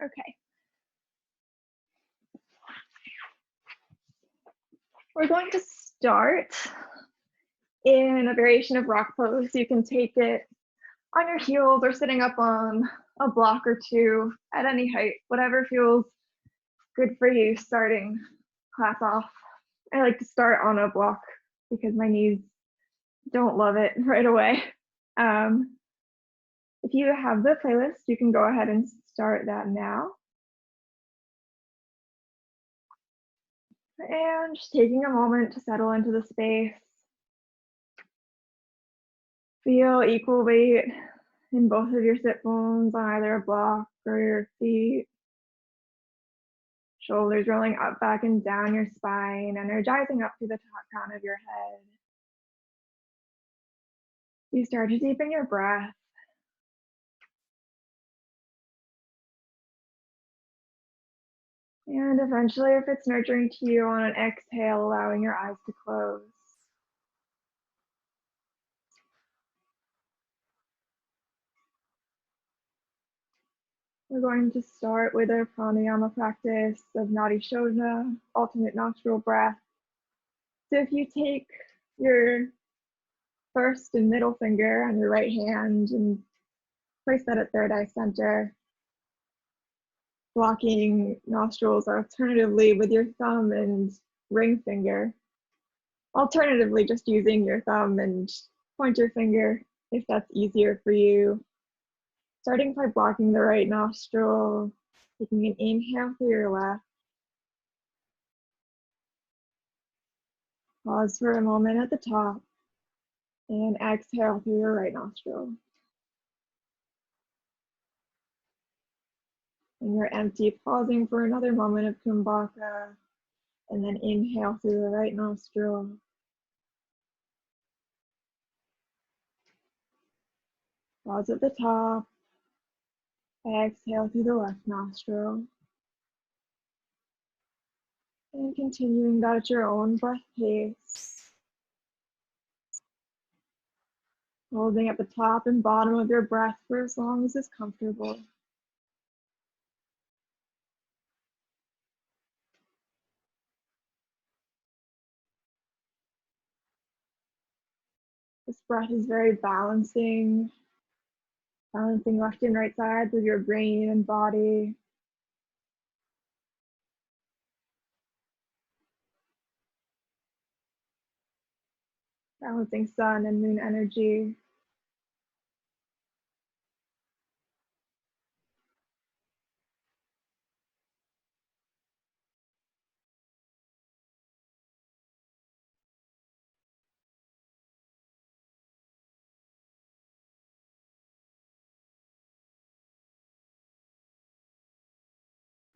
Okay. We're going to start in a variation of rock pose. You can take it on your heels or sitting up on a block or two at any height, whatever feels good for you starting class off. I like to start on a block because my knees don't love it right away. If you have the playlist, you can go ahead and start that now. And just taking a moment to settle into the space. Feel equal weight in both of your sit bones on either a block or your feet. Shoulders rolling up, back, and down your spine, energizing up through the top crown of your head. You start to deepen your breath. And eventually, if it's nurturing to you, on an exhale, allowing your eyes to close. We're going to start with a pranayama practice of Nadi Shodhana, alternate nostril breath. So if you take your first and middle finger on your right hand and place that at third eye center, blocking nostrils alternatively with your thumb and ring finger. Alternatively, just using your thumb and pointer finger if that's easier for you. Starting by blocking the right nostril, taking an inhale through your left. Pause for a moment at the top and exhale through your right nostril. When you're empty, pausing for another moment of kumbhaka, and then inhale through the right nostril. Pause at the top. Exhale through the left nostril. And continuing that at your own breath pace. Holding at the top and bottom of your breath for as long as is comfortable. This breath is very balancing left and right sides of your brain and body. Balancing sun and moon energy.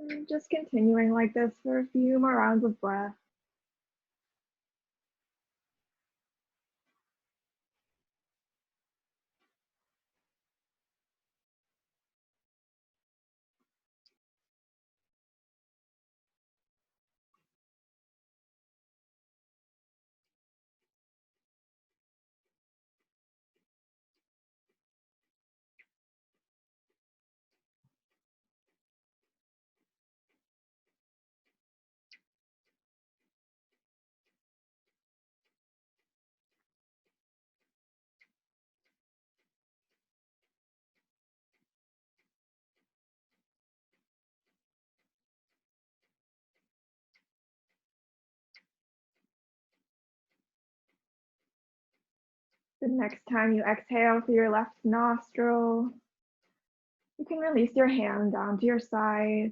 And just continuing like this for a few more rounds of breath. The next time you exhale through your left nostril, you can release your hand down to your side,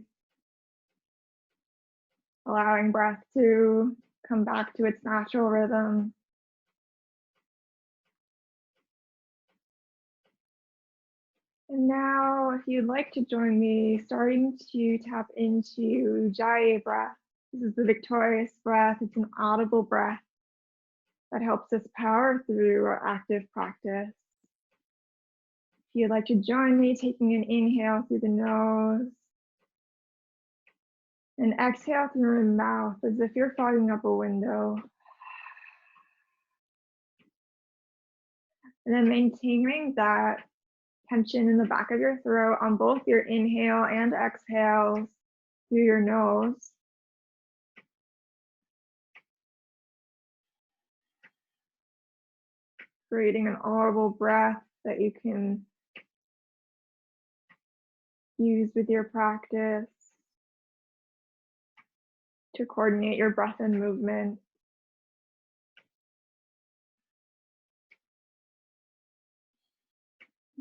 allowing breath to come back to its natural rhythm. And now, if you'd like to join me, starting to tap into Ujjayi breath. This is the victorious breath. It's an audible breath that helps us power through our active practice. If you'd like to join me, taking an inhale through the nose and exhale through your mouth as if you're fogging up a window. And then maintaining that tension in the back of your throat on both your inhale and exhale through your nose. Creating an audible breath that you can use with your practice to coordinate your breath and movement.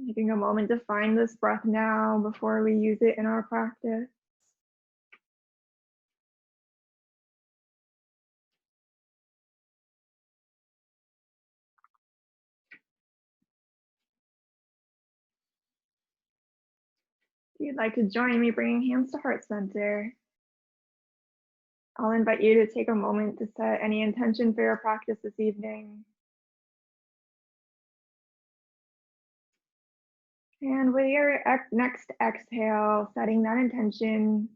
Taking a moment to find this breath now before we use it in our practice. If you'd like to join me, bringing hands to heart center, I'll invite you to take a moment to set any intention for your practice this evening. And with your next exhale, setting that intention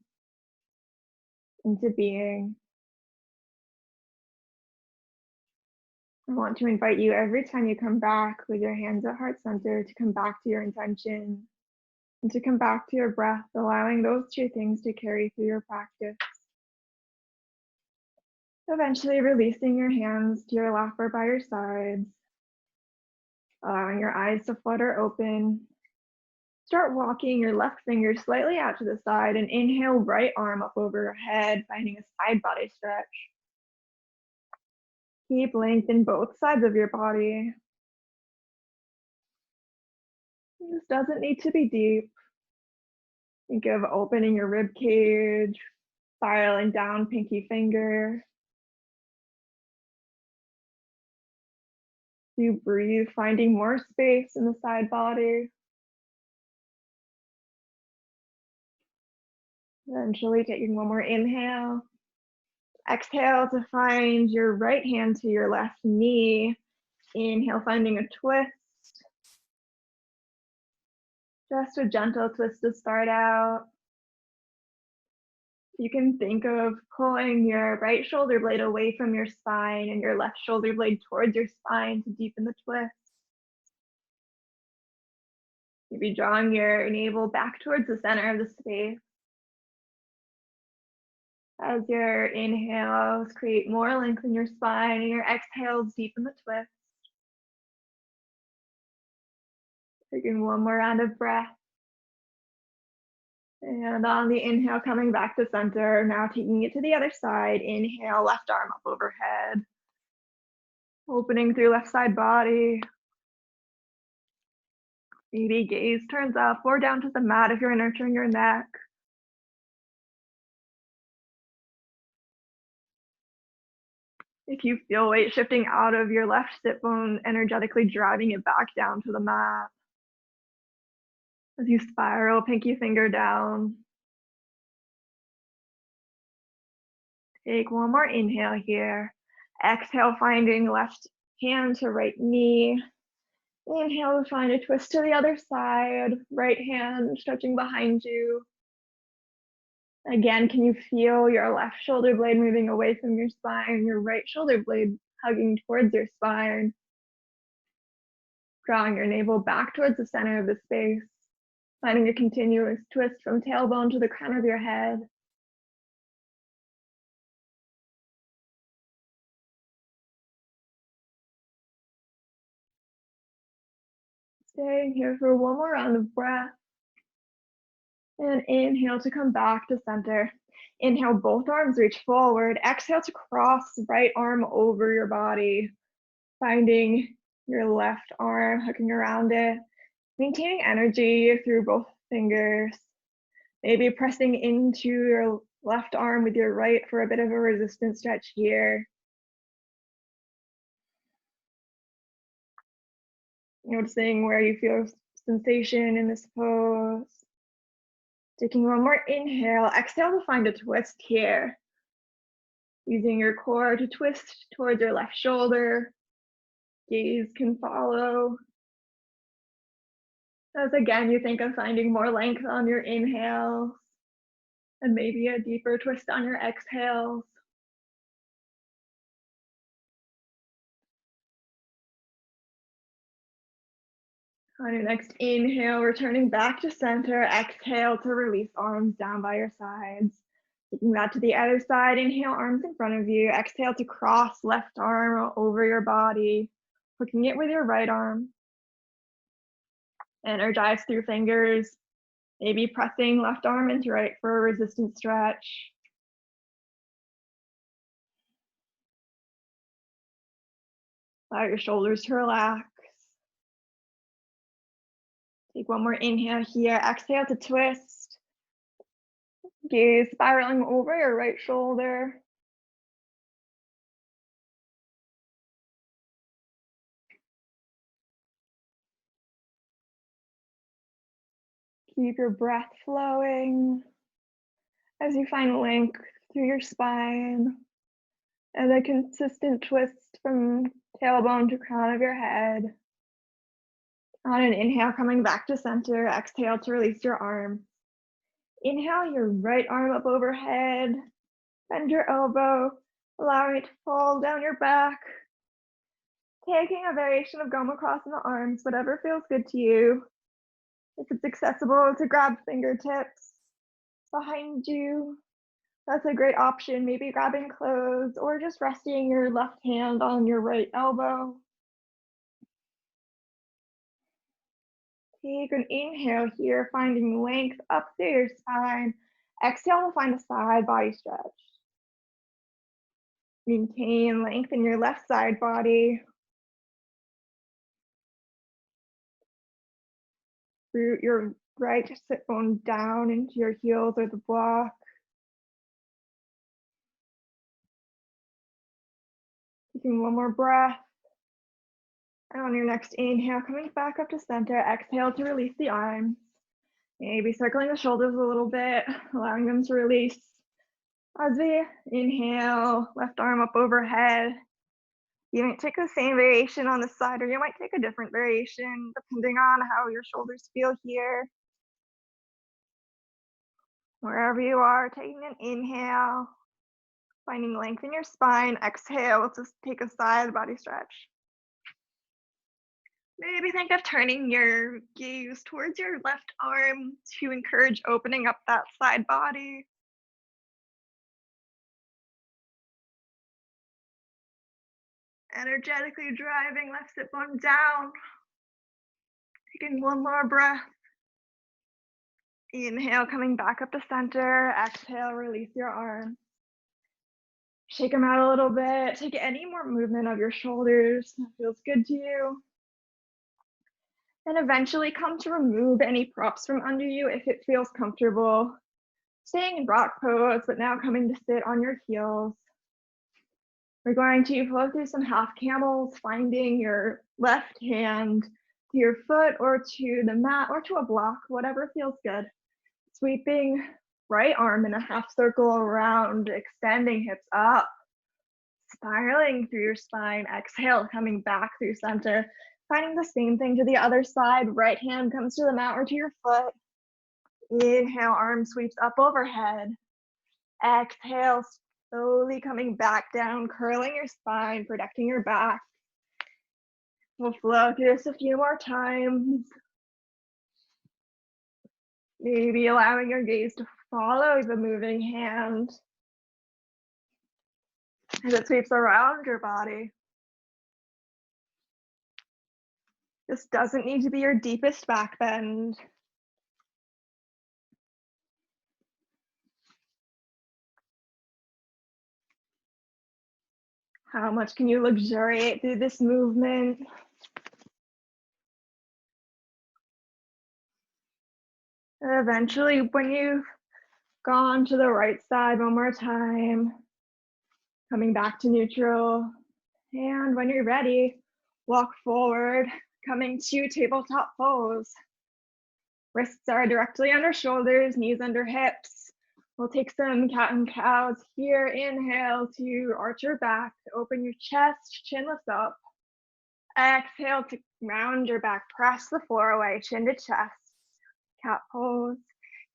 into being. I want to invite you every time you come back with your hands at heart center to come back to your intention and to come back to your breath, allowing those two things to carry through your practice. Eventually releasing your hands to your lap or by your sides, allowing your eyes to flutter open. Start walking your left finger slightly out to the side and inhale right arm up over your head, finding a side body stretch. Keep length in both sides of your body. This doesn't need to be deep. Think of opening your rib cage, spiraling down pinky finger. You breathe, finding more space in the side body. Eventually taking one more inhale. Exhale to find your right hand to your left knee. Inhale, finding a twist. Just a gentle twist to start out. You can think of pulling your right shoulder blade away from your spine and your left shoulder blade towards your spine to deepen the twist. Maybe drawing your navel back towards the center of the space. As your inhales create more length in your spine and your exhales deepen the twist. Taking one more round of breath. And on the inhale, coming back to center, now taking it to the other side. Inhale, left arm up overhead. Opening through left side body. Maybe gaze turns up or down to the mat if you're nurturing your neck. If you feel weight shifting out of your left sit bone, energetically driving it back down to the mat. As you spiral pinky finger down. Take one more inhale here. Exhale, finding left hand to right knee. Inhale to find a twist to the other side. Right hand stretching behind you. Again, can you feel your left shoulder blade moving away from your spine, your right shoulder blade hugging towards your spine? Drawing your navel back towards the center of the space, finding a continuous twist from tailbone to the crown of your head. Staying here for one more round of breath. And inhale to come back to center. Inhale, both arms reach forward. Exhale to cross right arm over your body, finding your left arm hooking around it. Maintaining energy through both fingers. Maybe pressing into your left arm with your right for a bit of a resistance stretch here. Noticing where you feel sensation in this pose. Taking one more inhale, exhale to find a twist here. Using your core to twist towards your left shoulder. Gaze can follow. As again, you think of finding more length on your inhales and maybe a deeper twist on your exhales. On your next inhale, returning back to center. Exhale to release arms down by your sides. Taking that to the other side. Inhale, arms in front of you. Exhale to cross left arm over your body. Hooking it with your right arm. Energize through fingers. Maybe pressing left arm into right for a resistance stretch. Allow your shoulders to relax. Take one more inhale here. Exhale to twist. Gaze spiraling over your right shoulder. Keep your breath flowing as you find length through your spine and a consistent twist from tailbone to crown of your head. On an inhale, coming back to center. Exhale to release your arm. Inhale your right arm up overhead. Bend your elbow, allowing it to fall down your back. Taking a variation of goma cross in the arms, whatever feels good to you. If it's accessible to grab fingertips behind you, that's a great option. Maybe grabbing clothes or just resting your left hand on your right elbow. Take an inhale here, finding length up through your spine. Exhale to find a side body stretch. Maintain length in your left side body. Root your right sit bone down into your heels or the block. Taking one more breath. And on your next inhale, coming back up to center, exhale to release the arms. Maybe circling the shoulders a little bit, allowing them to release. As we inhale, left arm up overhead. You might take the same variation on the side, or you might take a different variation depending on how your shoulders feel here. Wherever you are, taking an inhale, finding length in your spine. Exhale to take a side body stretch. Maybe think of turning your gaze towards your left arm to encourage opening up that side body. Energetically driving left sit bone down. Taking one more breath. Inhale, coming back up to center. Exhale, release your arms. Shake them out a little bit. Take any more movement of your shoulders that feels good to you. And eventually come to remove any props from under you if it feels comfortable. Staying in rock pose, but now coming to sit on your heels. We're going to flow through some half camels, finding your left hand to your foot or to the mat or to a block, whatever feels good. Sweeping right arm in a half circle around, extending hips up, spiraling through your spine. Exhale, coming back through center. Finding the same thing to the other side. Right hand comes to the mat or to your foot. Inhale, arm sweeps up overhead. Exhale, slowly coming back down, curling your spine, protecting your back. We'll flow through this a few more times. Maybe allowing your gaze to follow the moving hand as it sweeps around your body. This doesn't need to be your deepest back bend. How much can you luxuriate through this movement? And eventually, when you've gone to the right side one more time, coming back to neutral. And when you're ready, walk forward, coming to tabletop pose. Wrists are directly under shoulders, knees under hips. We'll take some cat and cows here. Inhale to arch your back, open your chest, chin lifts up. Exhale to round your back, press the floor away, chin to chest. Cat pose.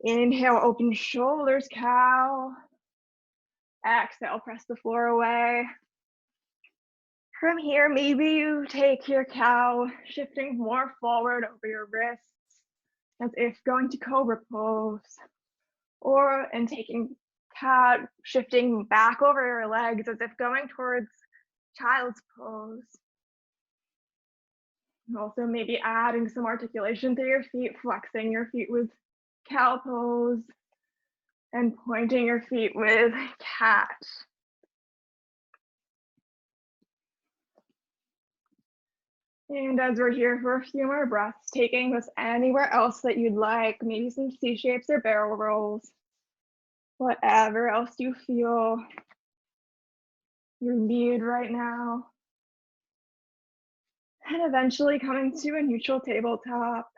Inhale, open shoulders, cow. Exhale, press the floor away. From here, maybe you take your cow, shifting more forward over your wrists, as if going to cobra pose, and taking cat, shifting back over your legs as if going towards child's pose. And also maybe adding some articulation through your feet, flexing your feet with cow pose, and pointing your feet with cat. And as we're here for a few more breaths, taking this anywhere else that you'd like, maybe some C shapes or barrel rolls, whatever else you feel you need right now. And eventually coming to a neutral tabletop,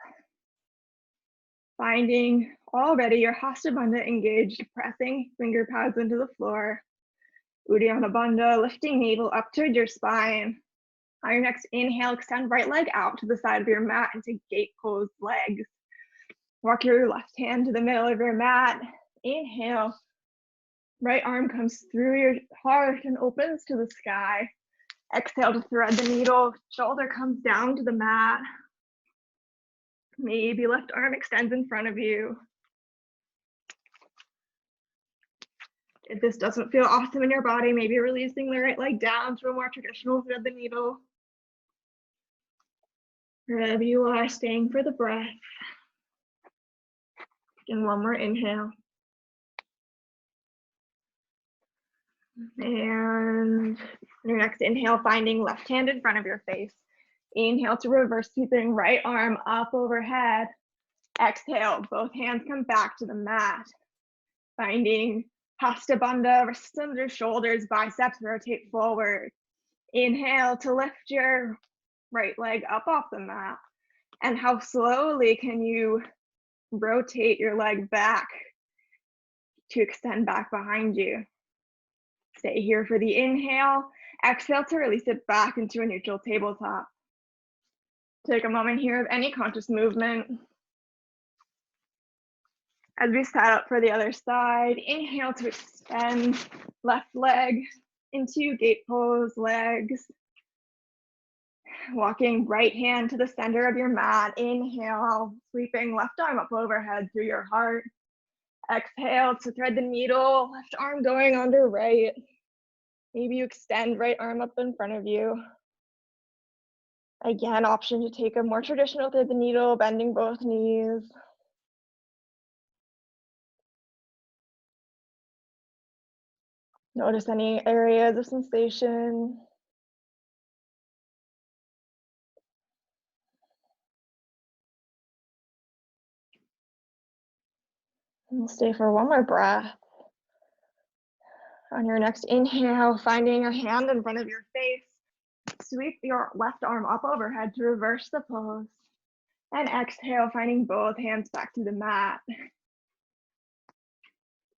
finding already your Hasta Bandha engaged, pressing finger pads into the floor. Uddiyana Bandha, lifting navel up towards your spine. On your next inhale, extend right leg out to the side of your mat into gate pose legs. Walk your left hand to the middle of your mat. Inhale, right arm comes through your heart and opens to the sky. Exhale to thread the needle, shoulder comes down to the mat. Maybe left arm extends in front of you. If this doesn't feel awesome in your body, maybe releasing the right leg down to a more traditional thread the needle. Wherever you are, staying for the breath. And one more inhale. And your next inhale, finding left hand in front of your face. Inhale to reverse, sweeping right arm up overhead. Exhale, both hands come back to the mat. Finding Hasta Bandha, wrists under shoulders, biceps rotate forward. Inhale to lift your right leg up off the mat. And how slowly can you rotate your leg back to extend back behind you? Stay here for the inhale. Exhale to release it back into a neutral tabletop. Take a moment here of any conscious movement. As we set up for the other side, inhale to extend left leg into gate pose legs. Walking right hand to the center of your mat. Inhale, sweeping left arm up overhead through your heart. Exhale to thread the needle, left arm going under right. Maybe you extend right arm up in front of you. Again, option to take a more traditional thread the needle, bending both knees. Notice any areas of sensation. And stay for one more breath. On your next inhale, finding a hand in front of your face. Sweep your left arm up overhead to reverse the pose. And exhale, finding both hands back to the mat.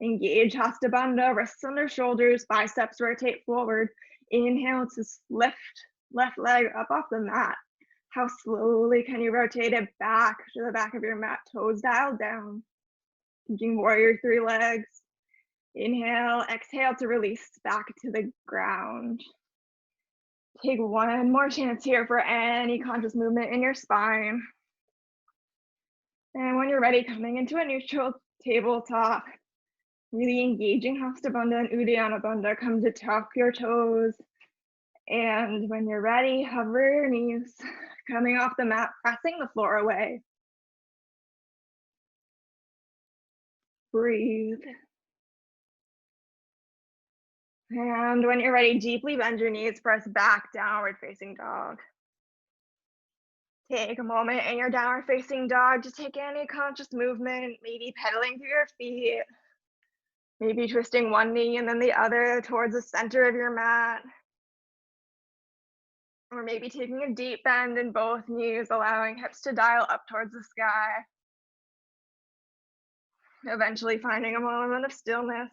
Engage Hasta Bandha, wrists under shoulders, biceps rotate forward. Inhale to lift left leg up off the mat. How slowly can you rotate it back to the back of your mat, toes dialed down. Thinking warrior 3 legs. Inhale, exhale to release back to the ground. Take one more chance here for any conscious movement in your spine. And when you're ready, coming into a neutral tabletop, really engaging Hasta Bandha and Uddiyana Bandha. Come to tuck your toes. And when you're ready, hover your knees, coming off the mat, pressing the floor away. Breathe. And when you're ready, deeply bend your knees, press back, downward facing dog. Take a moment in your downward facing dog to take any conscious movement, maybe pedaling through your feet, maybe twisting one knee and then the other towards the center of your mat, or maybe taking a deep bend in both knees, allowing hips to dial up towards the sky. Eventually finding a moment of stillness.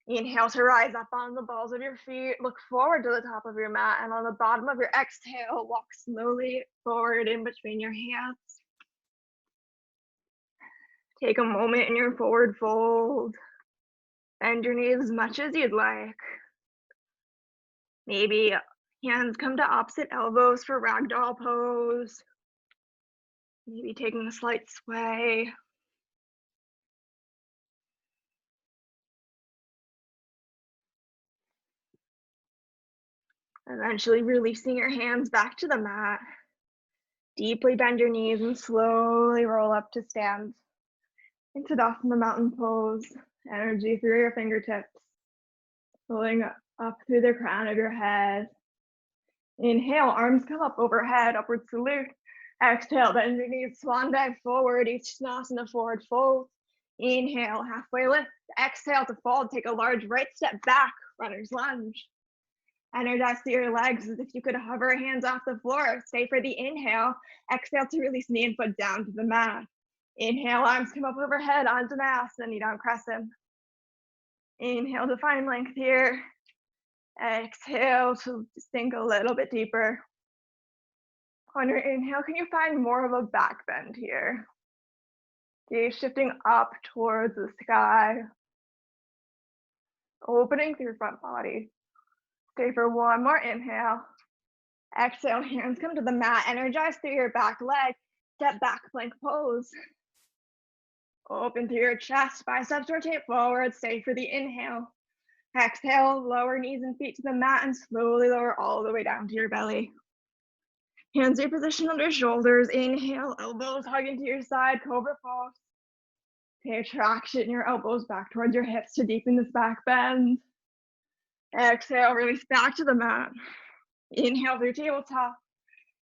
Inhale to rise up on the balls of your feet, look forward to the top of your mat, and on the bottom of your exhale, walk slowly forward in between your hands. Take a moment in your forward fold. Bend your knees as much as you'd like. Maybe hands come to opposite elbows for ragdoll pose. Maybe taking a slight sway. Eventually releasing your hands back to the mat. Deeply bend your knees and slowly roll up to stand into Tadasana mountain pose. Energy through your fingertips. Pulling up through the crown of your head. Inhale, arms come up overhead, upward salute. Exhale, bend your knees, swan dive forward, Uttanasana forward fold. Inhale, halfway lift. Exhale to fold, take a large right step back, runner's lunge. Energize through your legs as if you could hover hands off the floor. Stay for the inhale. Exhale to release knee and foot down to the mat. Inhale, arms come up overhead onto asana, knee down crescent. Inhale to find length here. Exhale to sink a little bit deeper. On your inhale, can you find more of a back bend here? Gaze shifting up towards the sky. Opening through your front body. Stay for one more inhale. Exhale, hands come to the mat. Energize through your back leg. Step back, plank pose. Open through your chest, biceps rotate forward. Stay for the inhale. Exhale, lower knees and feet to the mat and slowly lower all the way down to your belly. Hands reposition under shoulders. Inhale, elbows hug into your side, cobra pose. Pay traction your elbows back towards your hips to deepen this back bend. Exhale, release back to the mat. Inhale through tabletop.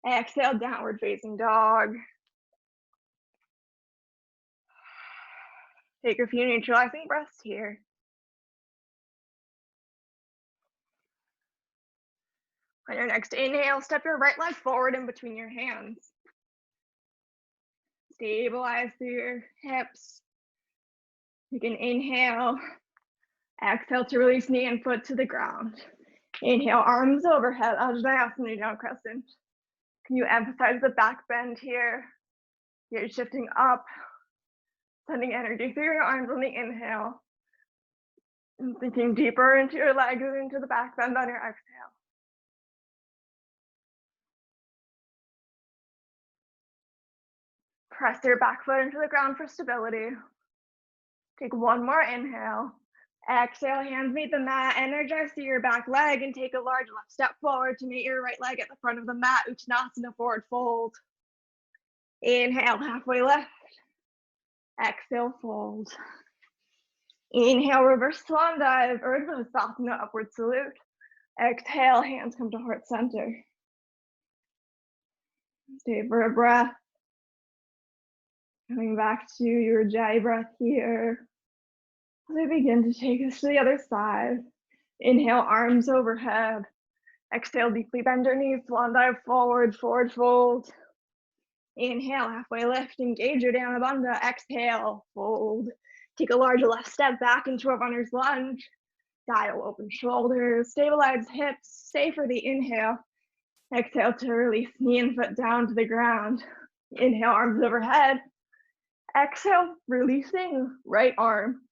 Exhale, downward facing dog. Take a few neutralizing breaths here. On your next inhale, step your right leg forward in between your hands. Stabilize through your hips. You can inhale. Exhale to release knee and foot to the ground. Inhale, arms overhead, Ajnayasana, down crescent. Can you emphasize the back bend here? You're shifting up, sending energy through your arms on the inhale. And sinking deeper into your legs and into the back bend on your exhale. Press your back foot into the ground for stability. Take one more inhale. Exhale, hands meet the mat. Energize through your back leg and take a large left step forward to meet your right leg at the front of the mat. Uttanasana, forward fold. Inhale, halfway lift. Exhale, fold. Inhale, reverse swan dive, Urdhva Hasana, upward salute. Exhale, hands come to heart center. Stay for a breath. Coming back to your Ujjayi breath here. As we begin to take us to the other side. Inhale, arms overhead. Exhale, deeply bend your knees, swan dive forward, forward fold. Inhale, halfway lift, engage your Dana Bandha. Exhale, fold. Take a large left step back into a runner's lunge. Dial open shoulders, stabilize hips, stay for the inhale. Exhale to release knee and foot down to the ground. Inhale, arms overhead. Exhale, releasing right arm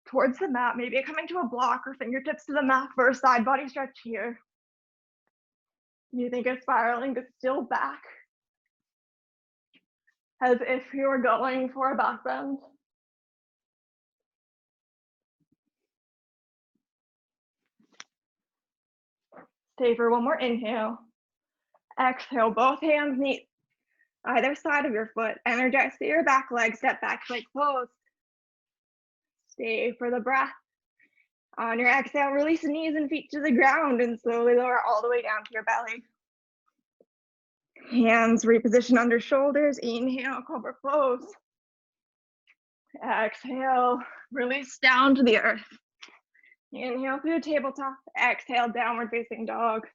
towards the mat, maybe coming to a block or fingertips to the mat for a side body stretch here. You think of spiraling, but still back. As if you're going for a back bend. Stay for one more inhale. Exhale, both hands meet either side of your foot. Energize through your back leg, step back, plank pose. Stay for the breath. On your exhale, release the knees and feet to the ground and slowly lower all the way down to your belly. Hands reposition under shoulders. Inhale, cobra pose. Exhale, release down to the earth. Inhale through tabletop. Exhale, downward facing dog.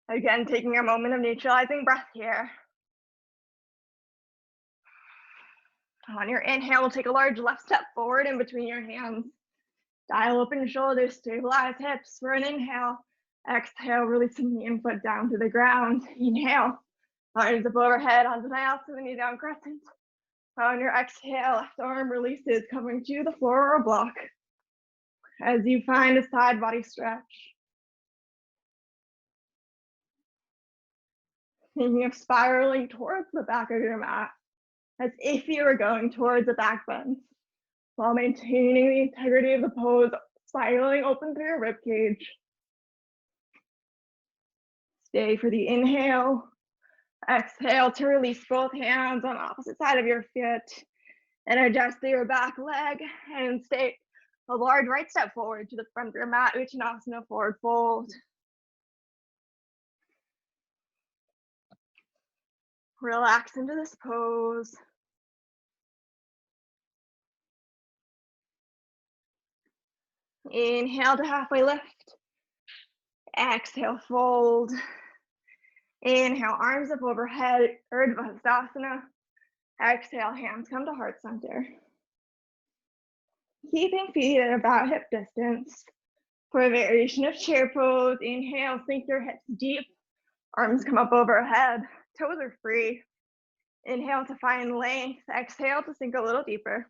Again, taking a moment of neutralizing breath here. On your inhale, we'll take a large left step forward in between your hands. Dial open shoulders, stabilize hips for an inhale. Exhale, releasing the knee and foot down to the ground. Inhale, arms up overhead onto Vinyasa, knee down crescent. On your exhale, left arm releases, coming to the floor or a block as you find a side body stretch. Thinking of spiraling towards the back of your mat as if you were going towards a back bend while maintaining the integrity of the pose, spiraling open through your rib cage. Stay for the inhale. Exhale to release both hands on opposite side of your foot and adjust through your back leg and stay a large right step forward to the front of your mat, Uttanasana, forward fold. Relax into this pose. Inhale to halfway lift. Exhale, fold. Inhale, arms up overhead, Urdhva Hastasana. Exhale, hands come to heart center. Keeping feet at about hip distance. For a variation of chair pose, inhale, sink your hips deep. Arms come up overhead, toes are free. Inhale to find length, exhale to sink a little deeper.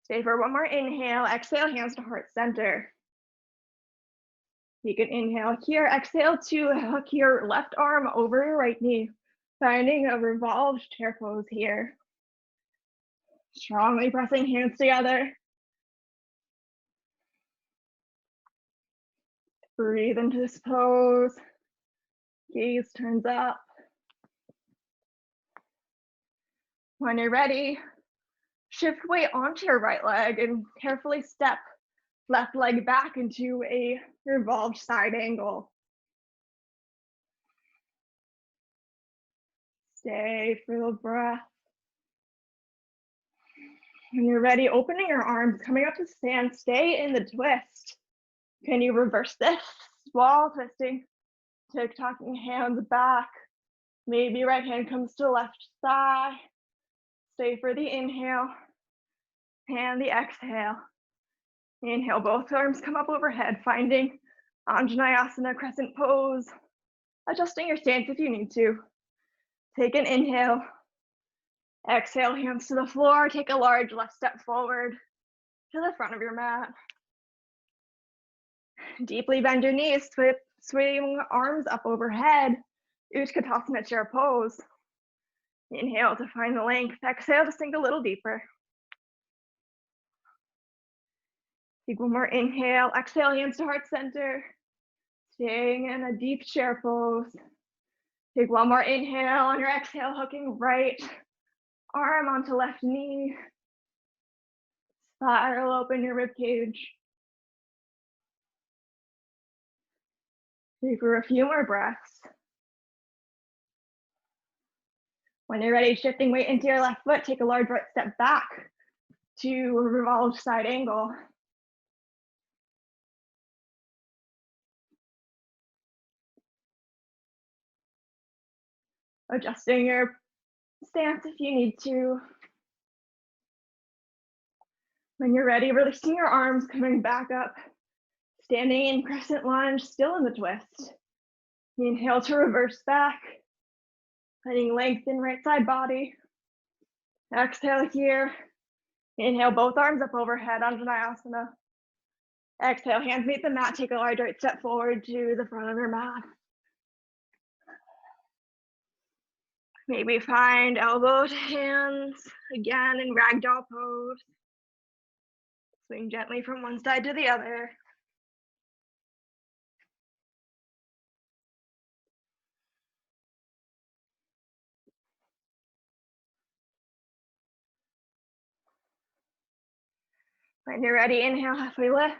Stay for one more inhale, exhale, hands to heart center. You can inhale here, exhale to hook your left arm over your right knee, finding a revolved chair pose here. Strongly pressing hands together. Breathe into this pose. Gaze turns up. When you're ready, shift weight onto your right leg and carefully step left leg back into a revolved side angle. Stay for the breath. When you're ready, opening your arms, coming up to stand, stay in the twist. Can you reverse this? Wall twisting, tick-tocking hands back. Maybe right hand comes to left thigh. Stay for the inhale and the exhale. Inhale, both arms come up overhead, finding Anjaneyasana, crescent pose. Adjusting your stance if you need to. Take an inhale. Exhale, hands to the floor. Take a large left step forward to the front of your mat. Deeply bend your knees, swing arms up overhead. Utkatasana chair pose. Inhale to find the length. Exhale to sink a little deeper. Take one more inhale. Exhale, hands to heart center. Staying in a deep chair pose. Take one more inhale. On your exhale, hooking right arm onto left knee. Spiral open your rib cage. Take for a few more breaths. When you're ready, shifting weight into your left foot, take a large right step back to a revolved side angle. Adjusting your stance if you need to. When you're ready, releasing your arms, coming back up, standing in crescent lunge, still in the twist. Inhale to reverse back, finding length in right side body. Exhale here. Inhale, both arms up overhead, Anjaneyasana. Exhale, hands meet the mat, take a large right step forward to the front of your mat. Maybe find elbow to hands, again in ragdoll pose. Swing gently from one side to the other. When you're ready, inhale, halfway lift.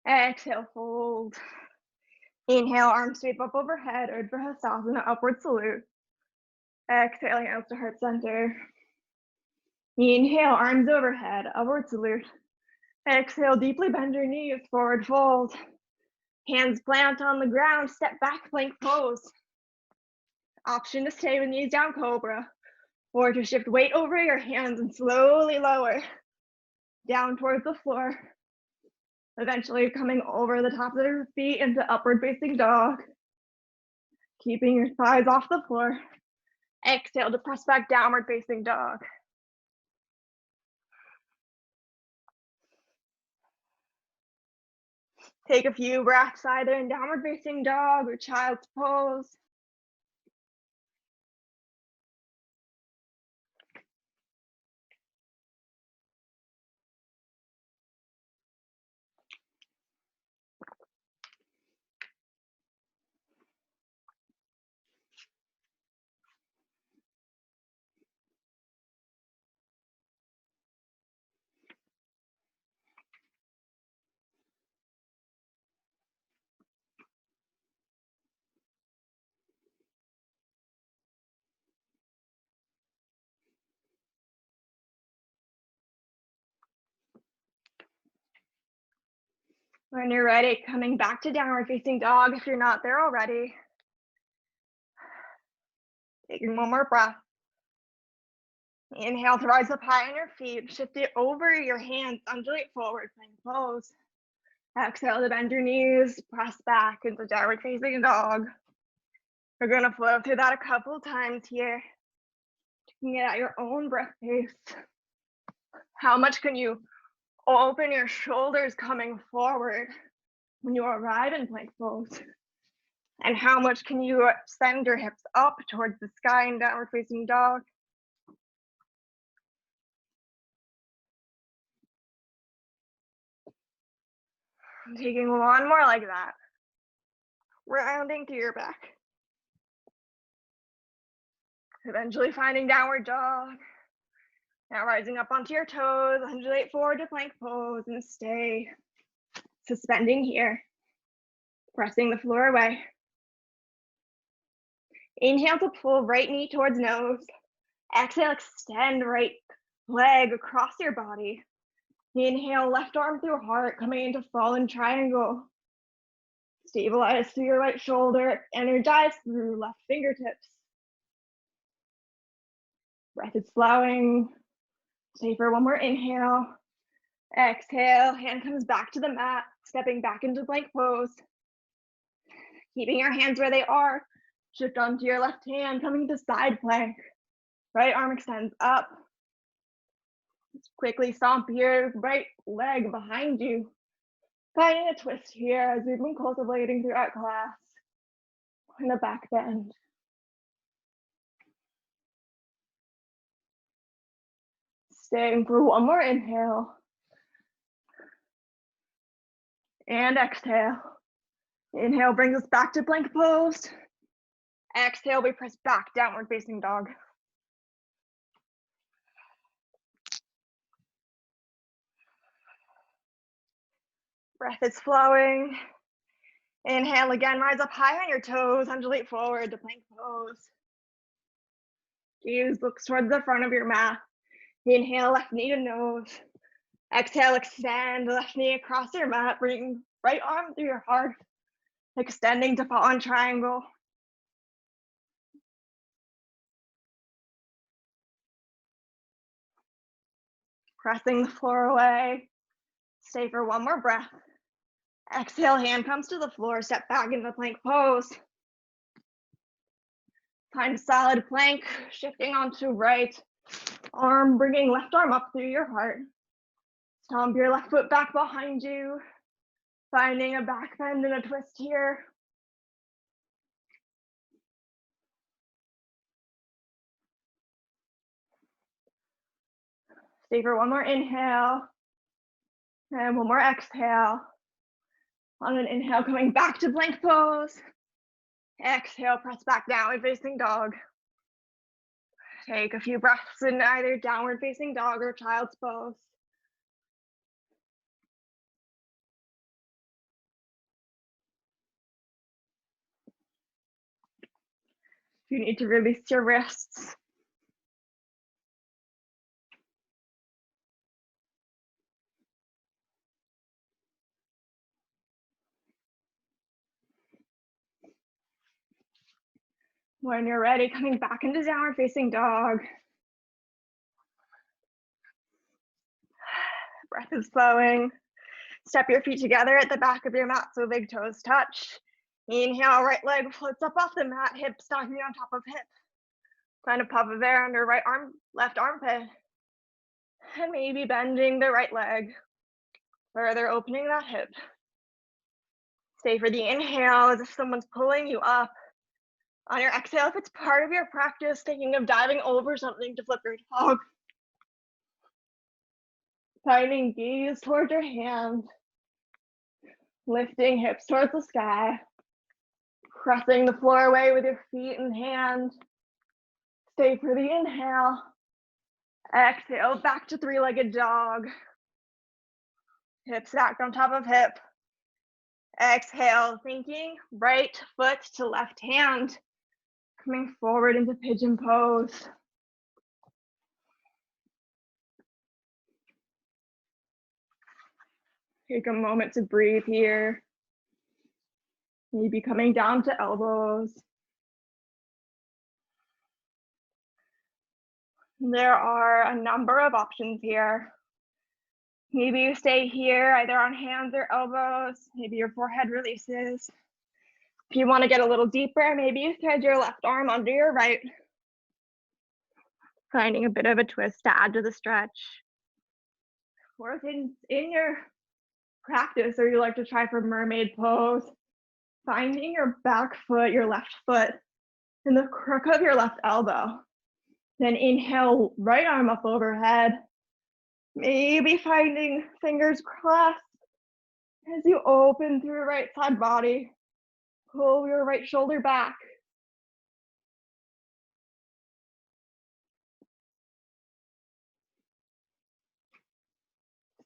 Exhale, fold. Inhale, arms sweep up overhead, Urdhva Hastasana, upward salute. Exhale, hands to heart center. Inhale, arms overhead, upward salute. Exhale, deeply bend your knees, forward fold. Hands plant on the ground, step back, plank pose. Option to stay with knees down, cobra, or to shift weight over your hands and slowly lower down towards the floor. Eventually coming over the top of your feet into upward facing dog. Keeping your thighs off the floor. Exhale to press back, downward facing dog. Take a few breaths either in downward facing dog or child's pose. When you're ready, coming back to downward facing dog if you're not there already. Taking one more breath. Inhale to rise up high on your feet. Shift it over your hands, undulate forward, plank pose. Exhale to bend your knees, press back into downward facing dog. We're gonna flow through that a couple times here. Taking it at your own breath pace. How much can you open your shoulders coming forward when you arrive in plank pose? And how much can you send your hips up towards the sky in downward facing dog? Taking one more like that. Rounding through your back. Eventually finding downward dog. Now rising up onto your toes, undulate forward to plank pose and stay suspending here. Pressing the floor away. Inhale to pull right knee towards nose. Exhale, extend right leg across your body. Inhale, left arm through heart, coming into fallen triangle. Stabilize through your right shoulder, energize through left fingertips. Breath is flowing. Stay for one more inhale. Exhale, hand comes back to the mat, stepping back into plank pose. Keeping your hands where they are. Shift onto your left hand, coming to side plank. Right arm extends up. Just quickly stomp your right leg behind you. Finding a twist here as we've been cultivating throughout class. In the back bend. Staying for one more inhale. And exhale. Inhale brings us back to plank pose. Exhale, we press back, downward facing dog. Breath is flowing. Inhale again, rise up high on your toes, undulate forward to plank pose. Gaze looks towards the front of your mat. Inhale, left knee to nose. Exhale, extend left knee across your mat, bring right arm through your heart, extending to fallen triangle. Pressing the floor away. Stay for one more breath. Exhale, hand comes to the floor, step back into plank pose. Find a solid plank, shifting onto right arm, bringing left arm up through your heart. Stomp your left foot back behind you, finding a back bend and a twist here. Stay for one more inhale, and one more exhale. On an inhale, coming back to plank pose. Exhale, press back downward facing dog. Take a few breaths in either downward facing dog or child's pose. You need to release your wrists. When you're ready, coming back into downward facing dog. Breath is flowing. Step your feet together at the back of your mat so big toes touch. Inhale, right leg floats up off the mat, hip stocking on top of hip. Find a puff of air under right arm, left armpit. And maybe bending the right leg, further opening that hip. Stay for the inhale as if someone's pulling you up. On your exhale, if it's part of your practice, thinking of diving over something to flip your dog. Finding gaze towards your hands. Lifting hips towards the sky. Pressing the floor away with your feet and hands. Stay for the inhale. Exhale, back to three-legged dog. Hip stacked on top of hip. Exhale, thinking right foot to left hand. Coming forward into pigeon pose. Take a moment to breathe here. Maybe coming down to elbows. There are a number of options here. Maybe you stay here, either on hands or elbows. Maybe your forehead releases. If you want to get a little deeper, maybe you thread your left arm under your right. Finding a bit of a twist to add to the stretch. Or if in your practice, or you like to try for mermaid pose, finding your back foot, your left foot, in the crook of your left elbow. Then inhale, right arm up overhead. Maybe finding fingers crossed as you open through right side body. Pull your right shoulder back.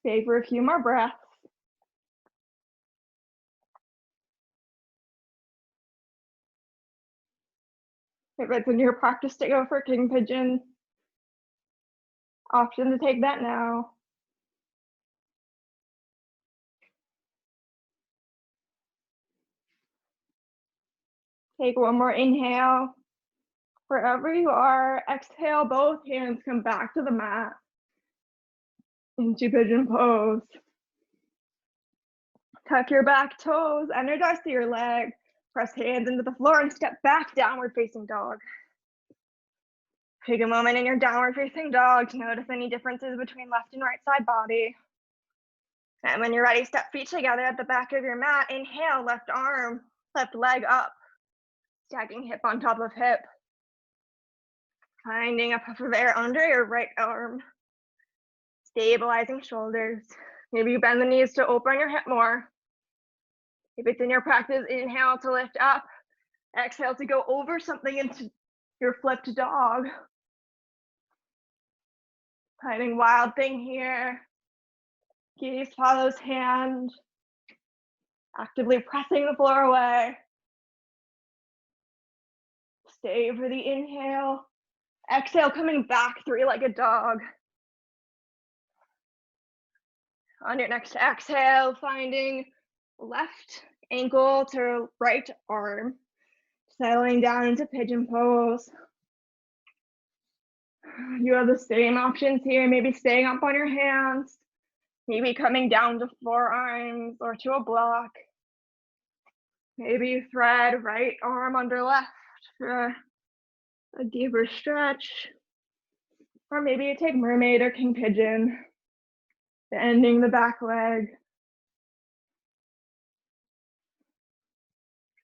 Stay for a few more breaths. If it's in your practice to go for king pigeon, option to take that now. Take one more inhale. Wherever you are, exhale, both hands come back to the mat. Into pigeon pose. Tuck your back toes, energize through your leg. Press hands into the floor and step back, downward facing dog. Take a moment in your downward facing dog to notice any differences between left and right side body. And when you're ready, step feet together at the back of your mat. Inhale, left arm, left leg up. Stacking hip on top of hip. Finding a puff of air under your right arm. Stabilizing shoulders. Maybe you bend the knees to open your hip more. If it's in your practice, inhale to lift up. Exhale to go over something into your flipped dog. Finding wild thing here. Gaze follows hand. Actively pressing the floor away. Stay for the inhale. Exhale, coming back, three-legged dog. On your next exhale, finding left ankle to right arm. Settling down into pigeon pose. You have the same options here, maybe staying up on your hands, maybe coming down to forearms or to a block. Maybe you thread right arm under left for a deeper stretch. Or maybe you take mermaid or king pigeon, bending the back leg.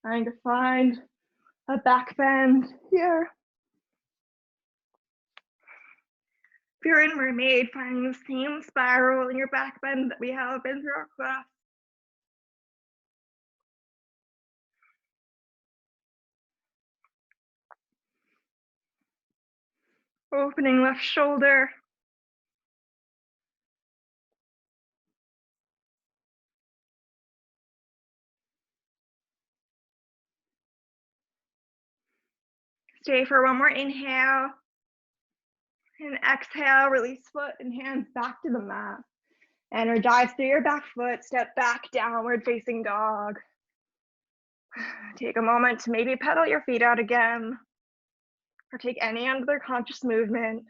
Trying to find a back bend here. If you're in mermaid, finding the same spiral in your back bend that we have been through our class. Opening left shoulder. Stay for one more inhale. And exhale, release foot and hands back to the mat. Energize through your back foot, step back, downward facing dog. Take a moment to maybe pedal your feet out again, or take any other conscious movement.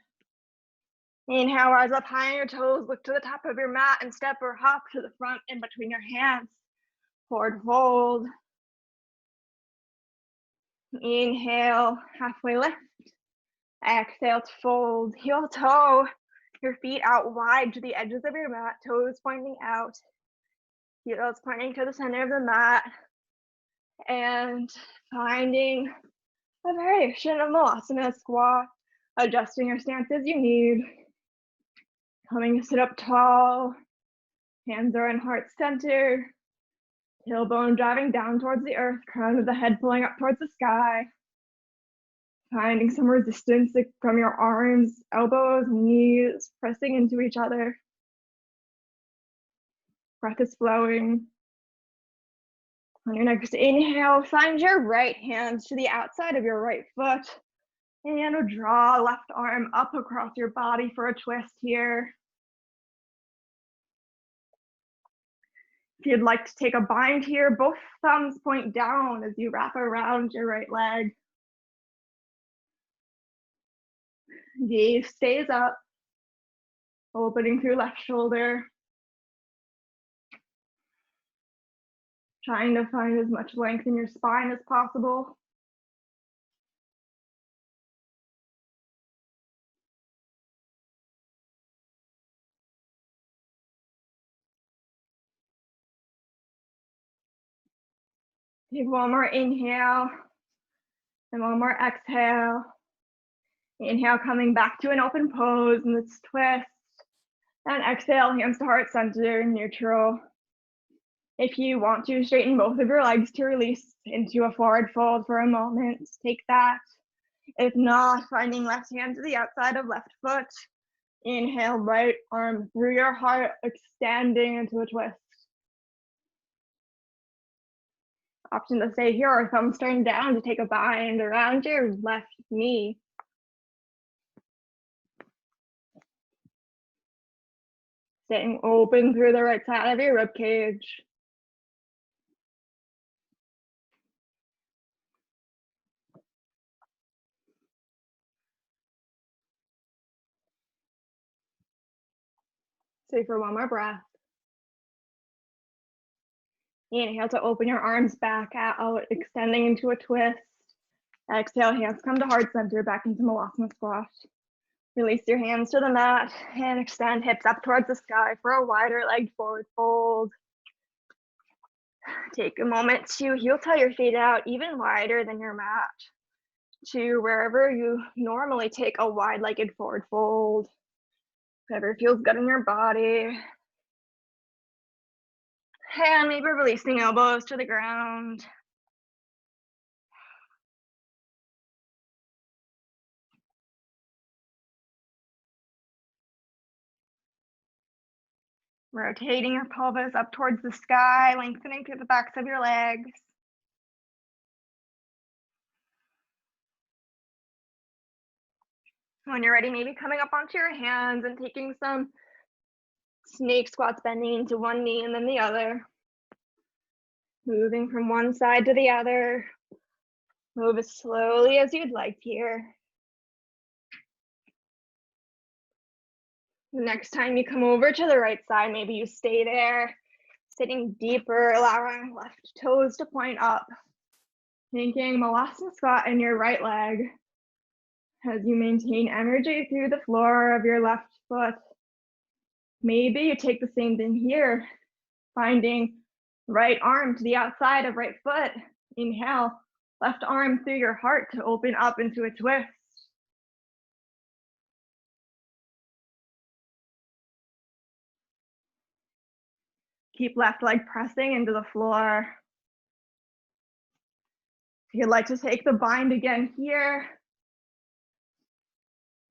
Inhale, rise up high on your toes, look to the top of your mat and step or hop to the front in between your hands. Forward fold. Inhale, halfway lift. Exhale to fold, heel toe, your feet out wide to the edges of your mat, toes pointing out, heels pointing to the center of the mat, and finding a variation of asana squat, adjusting your stance as you need, coming to sit up tall, hands are in heart center, tailbone driving down towards the earth, crown of the head pulling up towards the sky, finding some resistance from your arms, elbows, knees, pressing into each other. Breath is flowing. On your next inhale, find your right hand to the outside of your right foot and draw left arm up across your body for a twist here. If you'd like to take a bind here, both thumbs point down as you wrap around your right leg. Gaze stays up, opening through left shoulder. Trying to find as much length in your spine as possible. Take one more inhale and one more exhale. Inhale, coming back to an open pose, and let's twist. And exhale, hands to heart center, neutral. If you want to, straighten both of your legs to release into a forward fold for a moment. Take that. If not, finding left hand to the outside of left foot. Inhale, right arm through your heart, extending into a twist. Option to stay here or thumbs turned down to take a bind around your left knee. Staying open through the right side of your rib cage. Stay for one more breath. Inhale to open your arms back out, extending into a twist. Exhale, hands come to heart center, back into Malasana squat. Release your hands to the mat and extend hips up towards the sky for a wider legged forward fold. Take a moment to heel toe your feet out even wider than your mat to wherever you normally take a wide-legged forward fold. Whatever feels good in your body. And maybe releasing elbows to the ground. Rotating your pelvis up towards the sky, lengthening through the backs of your legs. When you're ready, maybe coming up onto your hands and taking some snake squats, bending into one knee and then the other. Moving from one side to the other. Move as slowly as you'd like here. The next time you come over to the right side, maybe you stay there, sitting deeper, allowing left toes to point up. Thinking Malasana squat in your right leg as you maintain energy through the floor of your left foot. Maybe you take the same thing here, finding right arm to the outside of right foot. Inhale, left arm through your heart to open up into a twist. Keep left leg pressing into the floor. If you'd like to take the bind again here,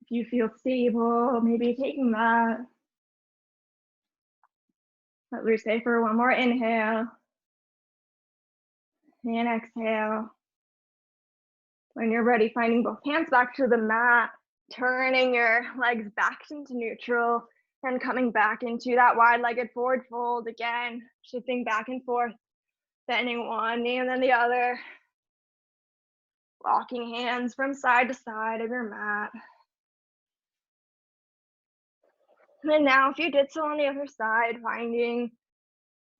if you feel stable, maybe taking that. Let loose, stay for one more inhale. And exhale. When you're ready, finding both hands back to the mat, turning your legs back into neutral, and coming back into that wide-legged forward fold again, shifting back and forth, bending one knee and then the other, walking hands from side to side of your mat. And now if you did so on the other side, finding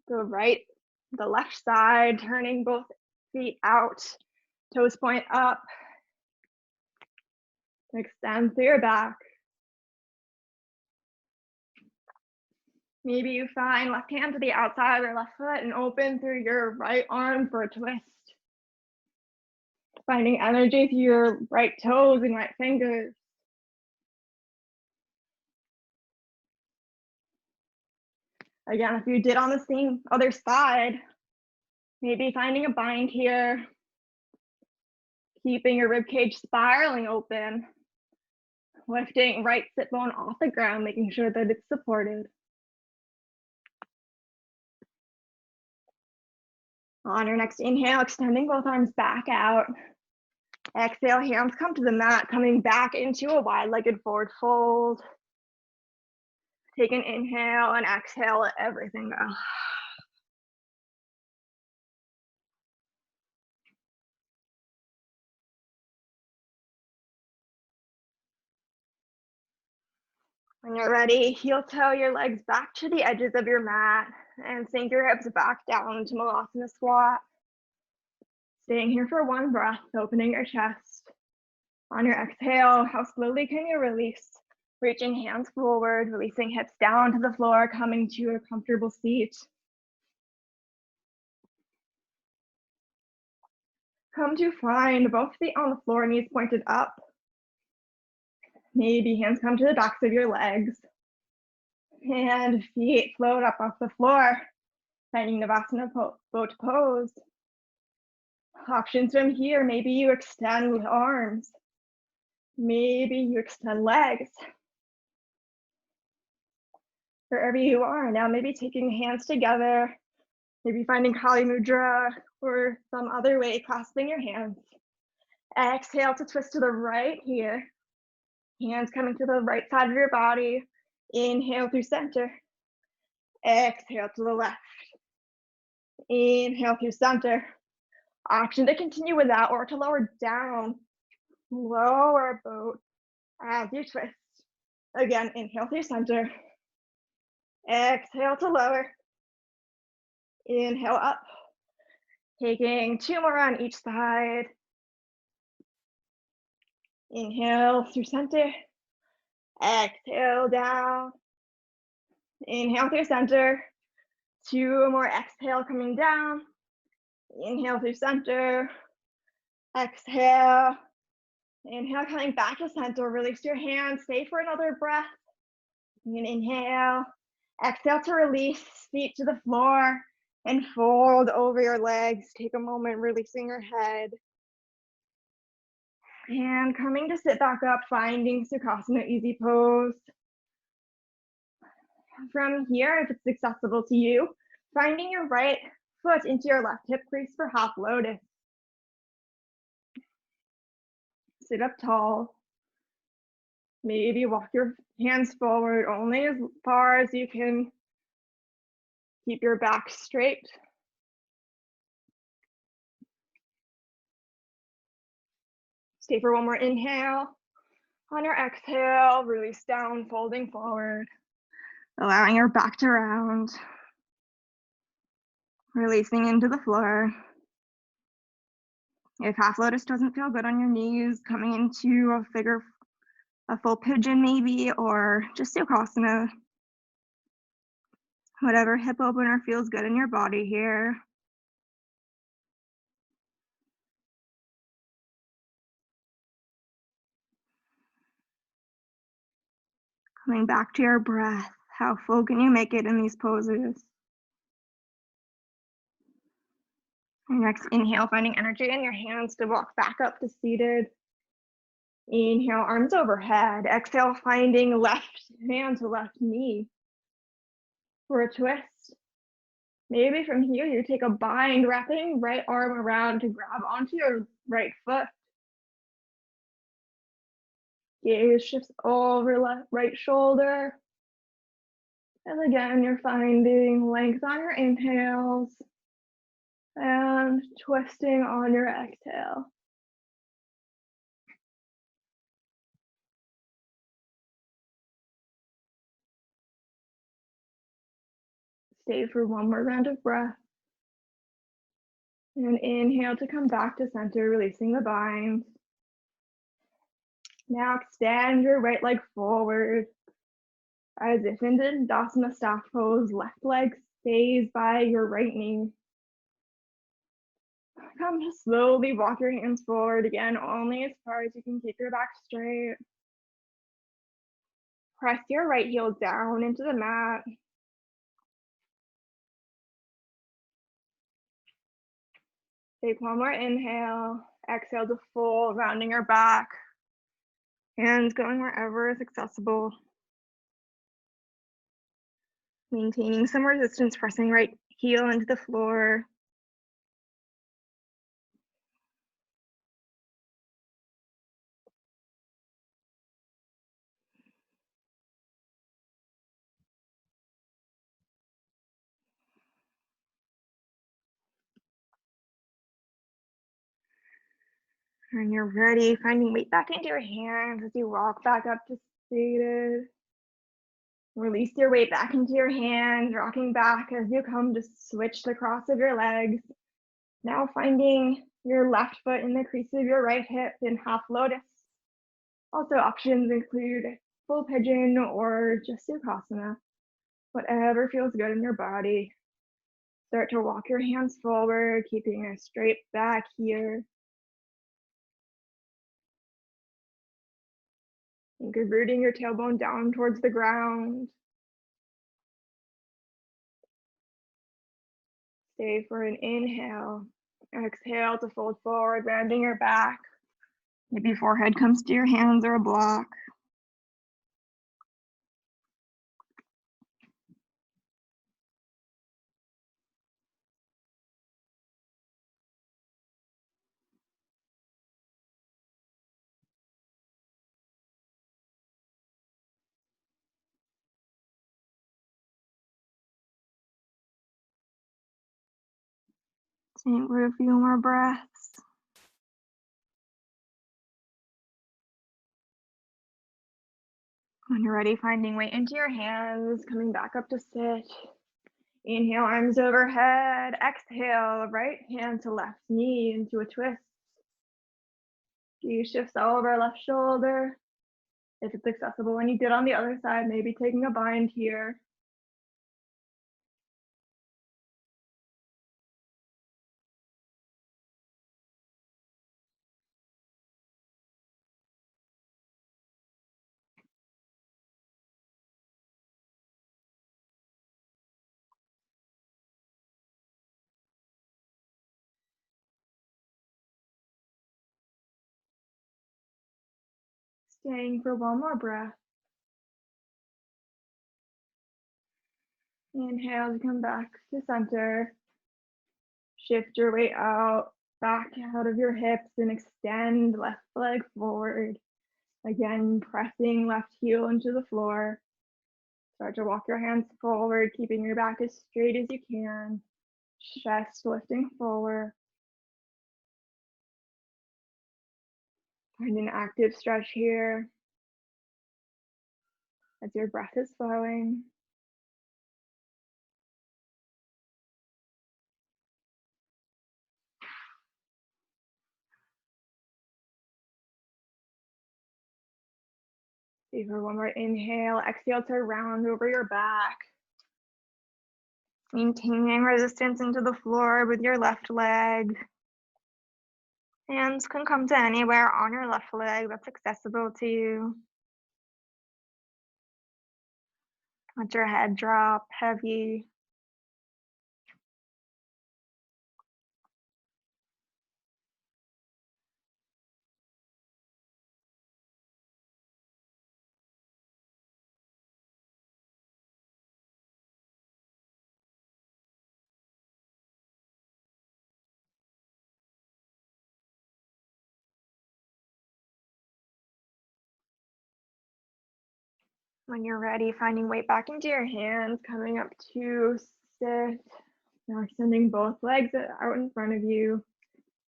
the left side, turning both feet out, toes point up. Extend through your back. Maybe you find left hand to the outside of your left foot and open through your right arm for a twist. Finding energy through your right toes and right fingers. Again, if you did on the same other side, maybe finding a bind here, keeping your ribcage spiraling open, lifting right sit bone off the ground, making sure that it's supported. On your next inhale, extending both arms back out. Exhale, hands come to the mat, coming back into a wide-legged forward fold. Take an inhale and exhale, let everything go. When you're ready, heel toe your legs back to the edges of your mat and sink your hips back down to Malasana squat. Staying here for one breath, opening your chest. On your exhale, how slowly can you release? Reaching hands forward, releasing hips down to the floor, coming to a comfortable seat. Come to find both feet on the floor, knees pointed up. Maybe hands come to the backs of your legs. And feet float up off the floor, finding Navasana boat pose. Options from here, maybe you extend with arms. Maybe you extend legs. Wherever you are now, maybe taking hands together, maybe finding Kali Mudra or some other way, clasping your hands. Exhale to twist to the right here. Hands coming to the right side of your body. Inhale through center. Exhale to the left. Inhale through center. Option to continue with that or to lower down. Lower boat as you twist. Again, inhale through center. Exhale to lower. Inhale up. Taking 2 more on each side. Inhale through center. Exhale down. Inhale through center. 2 more, exhale coming down. Inhale through center. Exhale. Inhale coming back to center. Release your hands. Stay for another breath. And inhale. Exhale to release. Feet to the floor. And fold over your legs. Take a moment, releasing your head. And coming to sit back up, finding Sukhasana easy pose. From here, if it's accessible to you, finding your right foot into your left hip crease for half lotus. Sit up tall. Maybe walk your hands forward only as far as you can. Keep your back straight. Stay for one more inhale. On your exhale, release down, folding forward. Allowing your back to round. Releasing into the floor. If half lotus doesn't feel good on your knees, coming into a full pigeon maybe, or just Sukhasana. Whatever hip opener feels good in your body here. Coming back to your breath. How full can you make it in these poses? Your next inhale, finding energy in your hands to walk back up to seated. Inhale, arms overhead. Exhale, finding left hand to left knee for a twist. Maybe from here you take a bind, wrapping right arm around to grab onto your right foot. Gaze shifts over left, right shoulder. And again, you're finding length on your inhales and twisting on your exhale. Stay for one more round of breath. And inhale to come back to center, releasing the bind. Now extend your right leg forward as if in Dandasana staff pose. Left leg stays by your right knee. Come to slowly walk your hands forward again, only as far as you can keep your back straight. Press your right heel down into the mat. Take one more inhale. Exhale to fold, rounding your back. Hands going wherever is accessible. Maintaining some resistance, pressing right heel into the floor. When you're ready, finding weight back into your hands as you walk back up to seated. Release your weight back into your hands, rocking back as you come to switch the cross of your legs. Now finding your left foot in the crease of your right hip in half lotus. Also options include full pigeon or just Sukhasana, whatever feels good in your body. Start to walk your hands forward, keeping a straight back here. And good, rooting your tailbone down towards the ground. Stay for an inhale. Exhale to fold forward, rounding your back. Maybe forehead comes to your hands or a block. Same for a few more breaths. When you're ready, finding weight into your hands, coming back up to sit. Inhale, arms overhead. Exhale, right hand to left knee into a twist. You shifts over left shoulder. If it's accessible, when you did on the other side, maybe taking a bind here. Staying for one more breath. Inhale to come back to center. Shift your weight out, back out of your hips and extend left leg forward. Again, pressing left heel into the floor. Start to walk your hands forward, keeping your back as straight as you can. Chest lifting forward. Find an active stretch here as your breath is flowing. Stay for one more inhale. Exhale to round over your back. Maintaining resistance into the floor with your left leg. Hands can come to anywhere on your left leg that's accessible to you. Let your head drop heavy. When you're ready, finding weight back into your hands, coming up to sit. Now extending both legs out in front of you.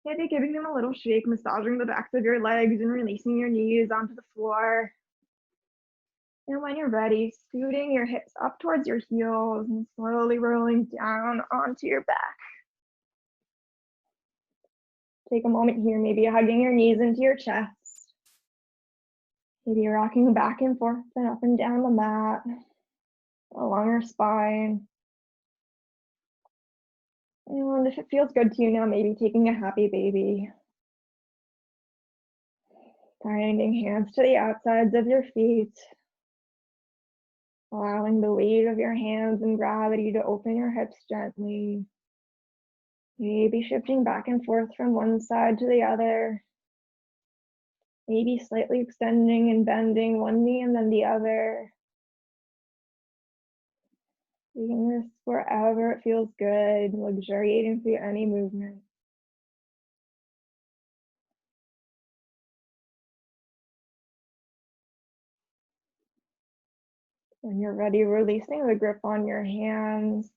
Maybe giving them a little shake, massaging the backs of your legs and releasing your knees onto the floor. And when you're ready, scooting your hips up towards your heels and slowly rolling down onto your back. Take a moment here, maybe hugging your knees into your chest. Maybe rocking back and forth and up and down the mat, along your spine. And if it feels good to you now, maybe taking a happy baby. Finding hands to the outsides of your feet. Allowing the weight of your hands and gravity to open your hips gently. Maybe shifting back and forth from one side to the other. Maybe slightly extending and bending one knee and then the other. Doing this wherever it feels good, luxuriating through any movement. When you're ready, releasing the grip on your hands.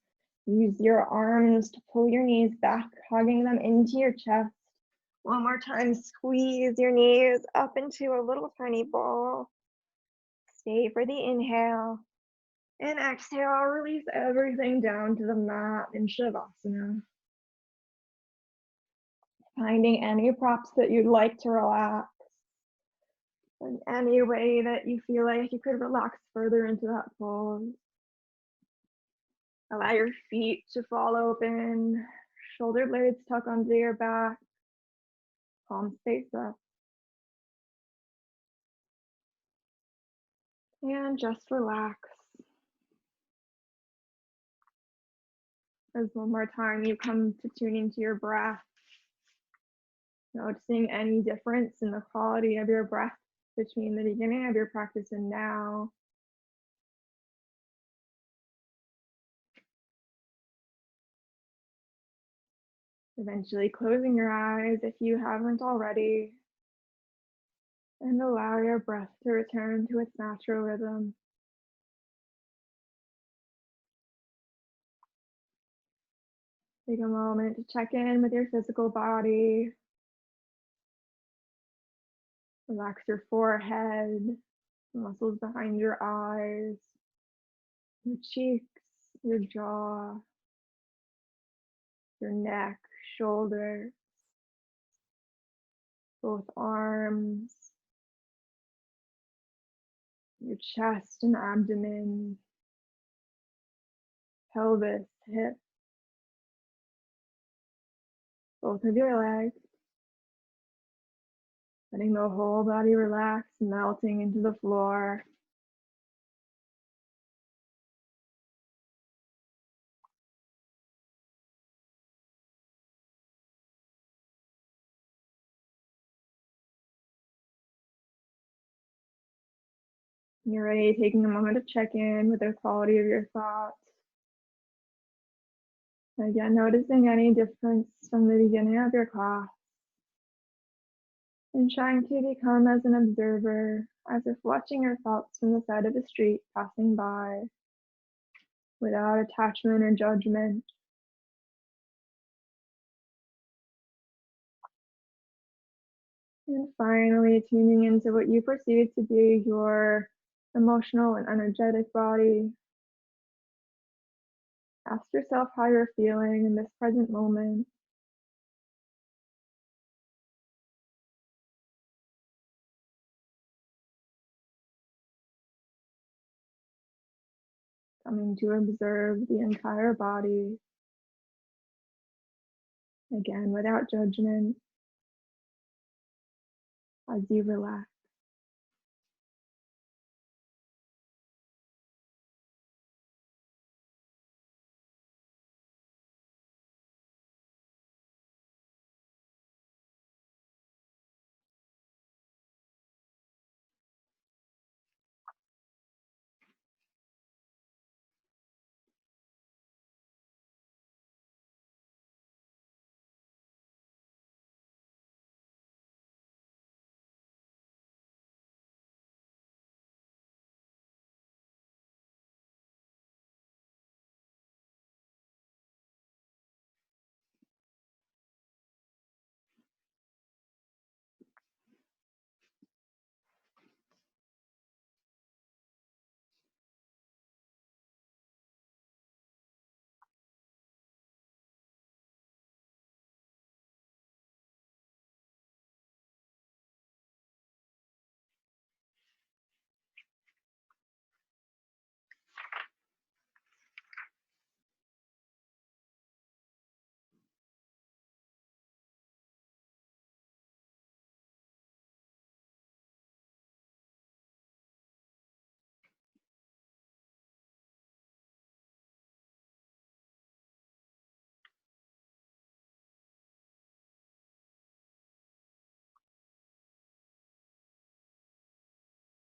Use your arms to pull your knees back, hugging them into your chest. One more time, squeeze your knees up into a little tiny ball. Stay for the inhale. And exhale, release everything down to the mat in Shavasana. Finding any props that you'd like to relax. In any way that you feel like you could relax further into that pose. Allow your feet to fall open, shoulder blades tuck under your back, palms face up. And just relax. As one more time you come to tune into your breath, noticing any difference in the quality of your breath between the beginning of your practice and now. Eventually closing your eyes if you haven't already, and allow your breath to return to its natural rhythm. Take a moment to check in with your physical body. Relax your forehead, the muscles behind your eyes, your cheeks, your jaw, your neck, shoulders, both arms, your chest and abdomen, pelvis, hips, both of your legs. Letting the whole body relax, melting into the floor. When you're ready, taking a moment to check in with the quality of your thoughts. Again, noticing any difference from the beginning of your class. And trying to become as an observer, as if watching your thoughts from the side of the street passing by, without attachment or judgment. And finally, tuning into what you perceive to be your emotional and energetic body. Ask yourself how you're feeling in this present moment. Coming to observe the entire body. Again, without judgment, as you relax.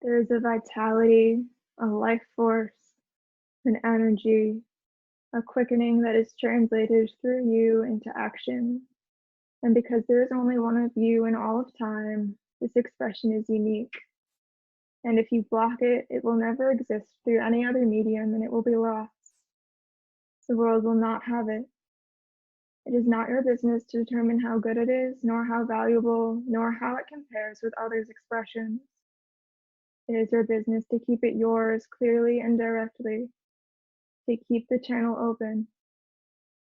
There is a vitality, a life force, an energy, a quickening that is translated through you into action. And because there is only one of you in all of time, this expression is unique. And if you block it, it will never exist through any other medium and it will be lost. The world will not have it. It is not your business to determine how good it is, nor how valuable, nor how it compares with others' expressions. It is your business to keep it yours clearly and directly, to keep the channel open.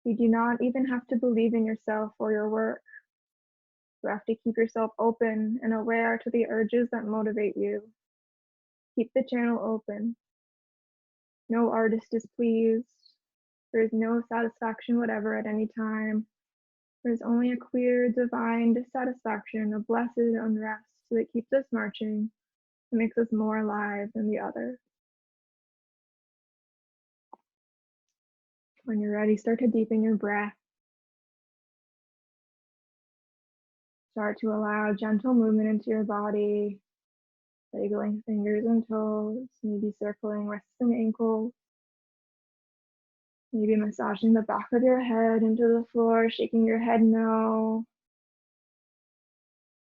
You do not even have to believe in yourself or your work. You have to keep yourself open and aware to the urges that motivate you. Keep the channel open. No artist is pleased. There is no satisfaction whatever at any time. There is only a clear, divine dissatisfaction, a blessed unrest that keeps us marching and makes us more alive than the other. When you're ready, start to deepen your breath. Start to allow gentle movement into your body, wiggling fingers and toes, maybe circling wrists and ankles. Maybe massaging the back of your head into the floor, shaking your head no.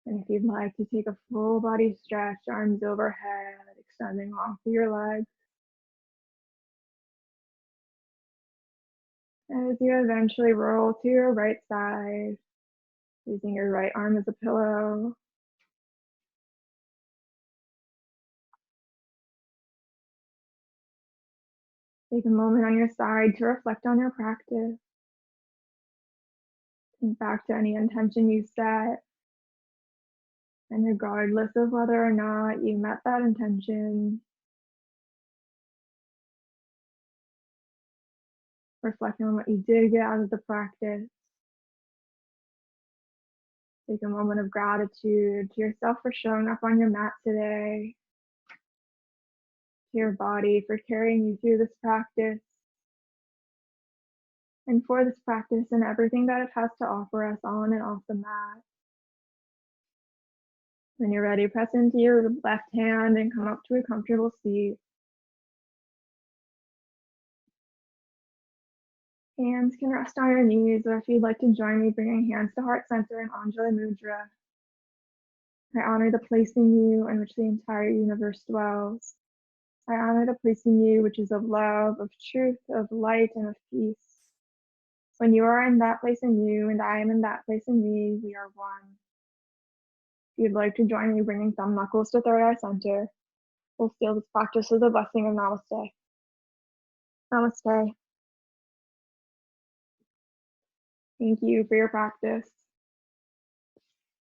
And if you'd like to take a full body stretch, arms overhead, extending off your legs. As you eventually roll to your right side, using your right arm as a pillow. Take a moment on your side to reflect on your practice. Think back to any intention you set. And regardless of whether or not you met that intention, reflect on what you did get out of the practice. Take a moment of gratitude to yourself for showing up on your mat today, to your body for carrying you through this practice, and for this practice and everything that it has to offer us on and off the mat. When you're ready, press into your left hand and come up to a comfortable seat. Hands can rest on your knees, or if you'd like to join me, bringing hands to heart center in Anjali Mudra. I honor the place in you in which the entire universe dwells. I honor the place in you which is of love, of truth, of light, and of peace. When you are in that place in you and I am in that place in me, we are one. If you'd like to join me, bringing thumb knuckles to third eye center, we'll seal this practice with a blessing of Namaste. Namaste. Thank you for your practice.